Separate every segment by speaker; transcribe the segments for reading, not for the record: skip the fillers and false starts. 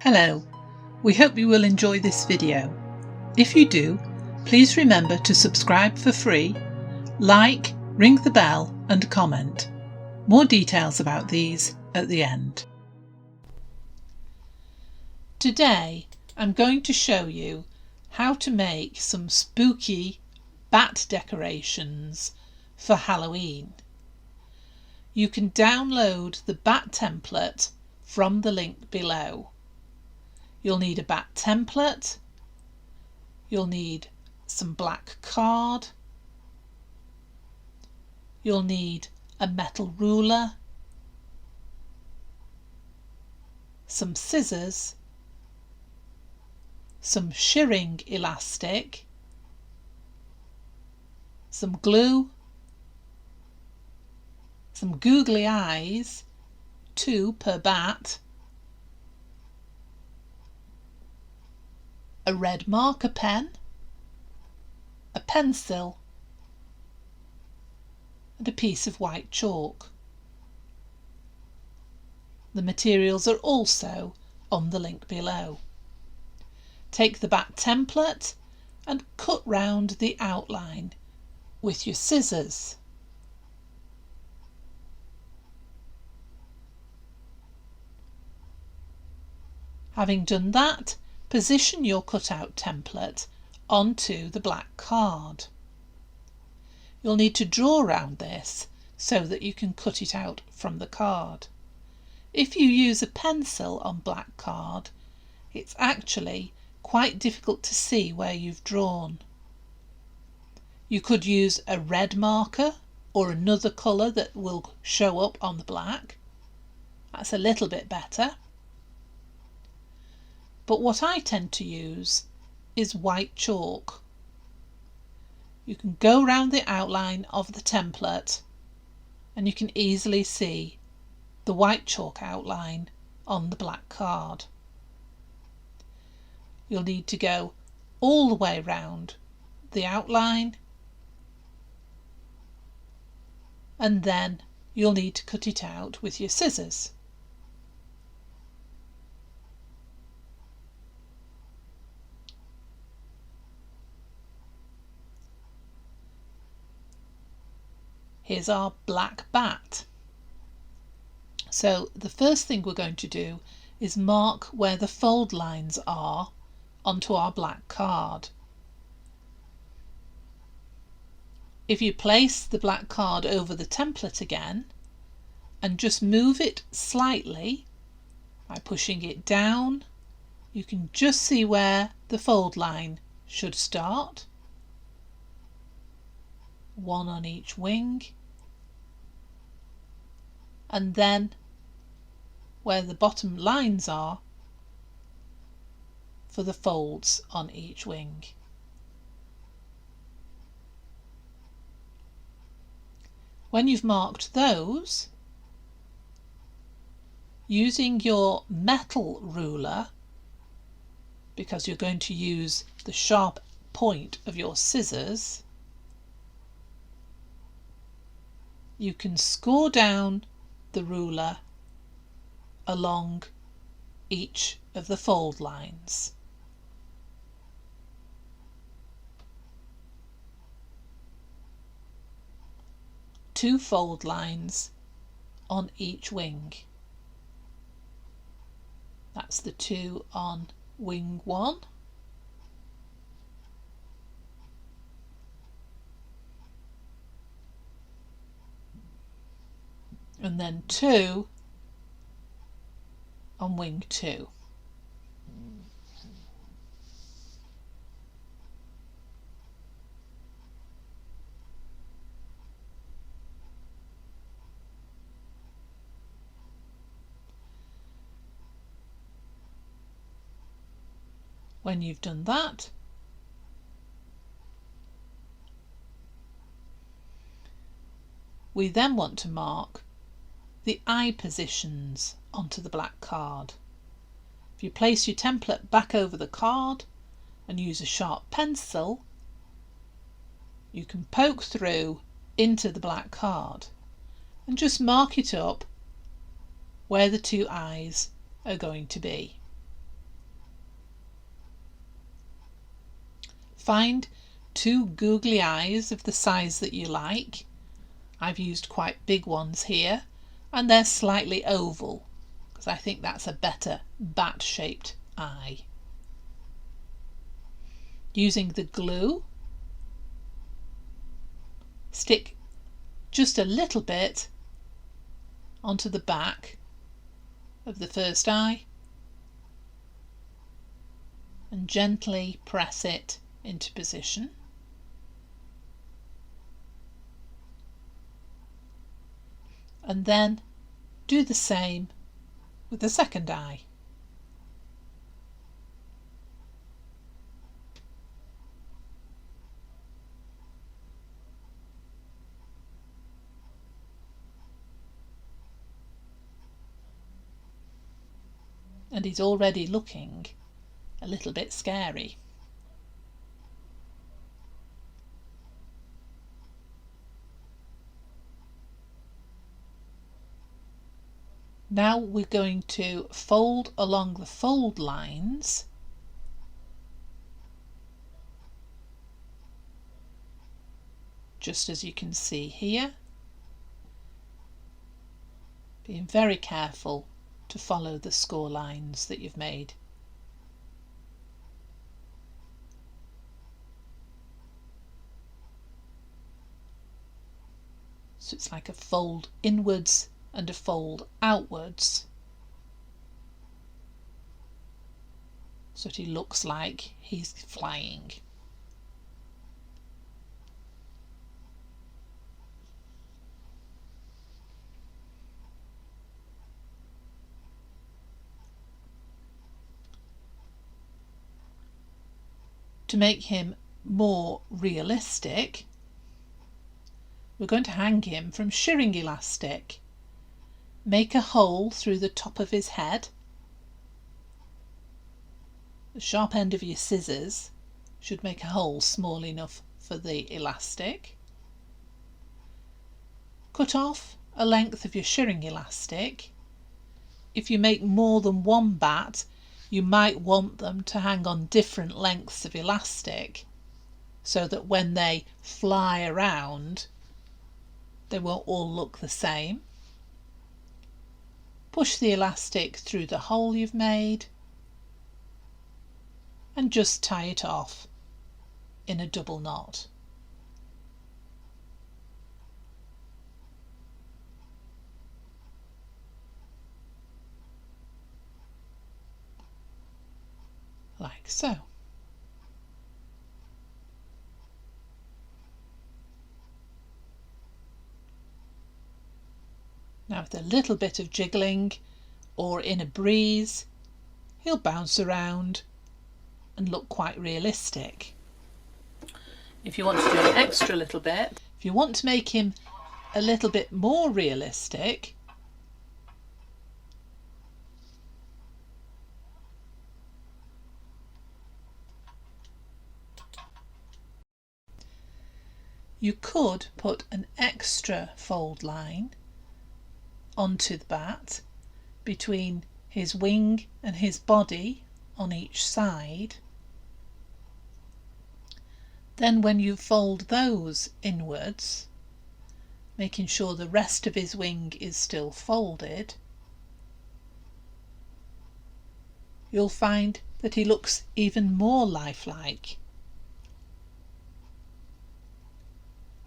Speaker 1: Hello, we hope you will enjoy this video. If you do, please remember to subscribe for free, like, ring the bell and comment. More details about these at the end. Today I'm going to show you how to make some spooky bat decorations for Halloween. You can download the bat template from the link below. You'll need a bat template, you'll need some black card, you'll need a metal ruler, some scissors, some shirring elastic, some glue, some googly eyes, 2 per bat, a red marker pen, a pencil and a piece of white chalk. The materials are also on the link below. Take the bat template and cut round the outline with your scissors. Having done that, position your cutout template onto the black card. You'll need to draw around this so that you can cut it out from the card. If you use a pencil on black card, it's actually quite difficult to see where you've drawn. You could use a red marker or another colour that will show up on the black. That's a little bit better. But what I tend to use is white chalk. You can go round the outline of the template and you can easily see the white chalk outline on the black card. You'll need to go all the way round the outline and then you'll need to cut it out with your scissors. Here's our black bat. So the first thing we're going to do is mark where the fold lines are onto our black card. If you place the black card over the template again and just move it slightly by pushing it down, you can just see where the fold line should start. One on each wing, and then where the bottom lines are for the folds on each wing. When you've marked those, using your metal ruler, because you're going to use the sharp point of your scissors, you can score down the ruler along each of the fold lines. Two fold lines on each wing. That's the 2 on wing 1. And then 2 on wing 2. When you've done that, we then want to mark the eye positions onto the black card. If you place your template back over the card and use a sharp pencil, you can poke through into the black card and just mark it up where the 2 eyes are going to be. Find 2 googly eyes of the size that you like. I've used quite big ones here, and they're slightly oval because I think that's a better bat-shaped eye. Using the glue, stick just a little bit onto the back of the first eye and gently press it into position. And then do the same with the second eye. And he's already looking a little bit scary. Now we're going to fold along the fold lines just as you can see here, being very careful to follow the score lines that you've made. So it's like a fold inwards and a fold outwards, so that he looks like he's flying. To make him more realistic, we're going to hang him from shirring elastic. Make a hole through the top of his head. The sharp end of your scissors should make a hole small enough for the elastic. Cut off a length of your shirring elastic. If you make more than one bat, you might want them to hang on different lengths of elastic so that when they fly around they won't all look the same. Push the elastic through the hole you've made and just tie it off in a double knot. Like so. Now with a little bit of jiggling or in a breeze, he'll bounce around and look quite realistic. If you want to do an extra little bit, if you want to make him a little bit more realistic, you could put an extra fold line onto the bat between his wing and his body on each side. Then when you fold those inwards, making sure the rest of his wing is still folded, you'll find that he looks even more lifelike.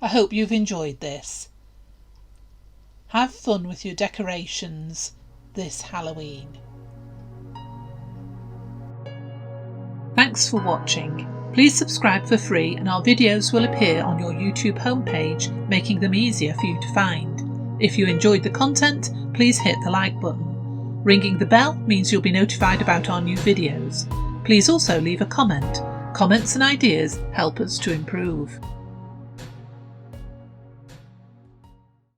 Speaker 1: I hope you've enjoyed this. Have fun with your decorations this Halloween. Thanks for watching. Please subscribe for free and our videos will appear on your YouTube homepage, making them easier for you to find. If you enjoyed the content, please hit the like button. Ringing the bell means you'll be notified about our new videos. Please also leave a comment. Comments and ideas help us to improve.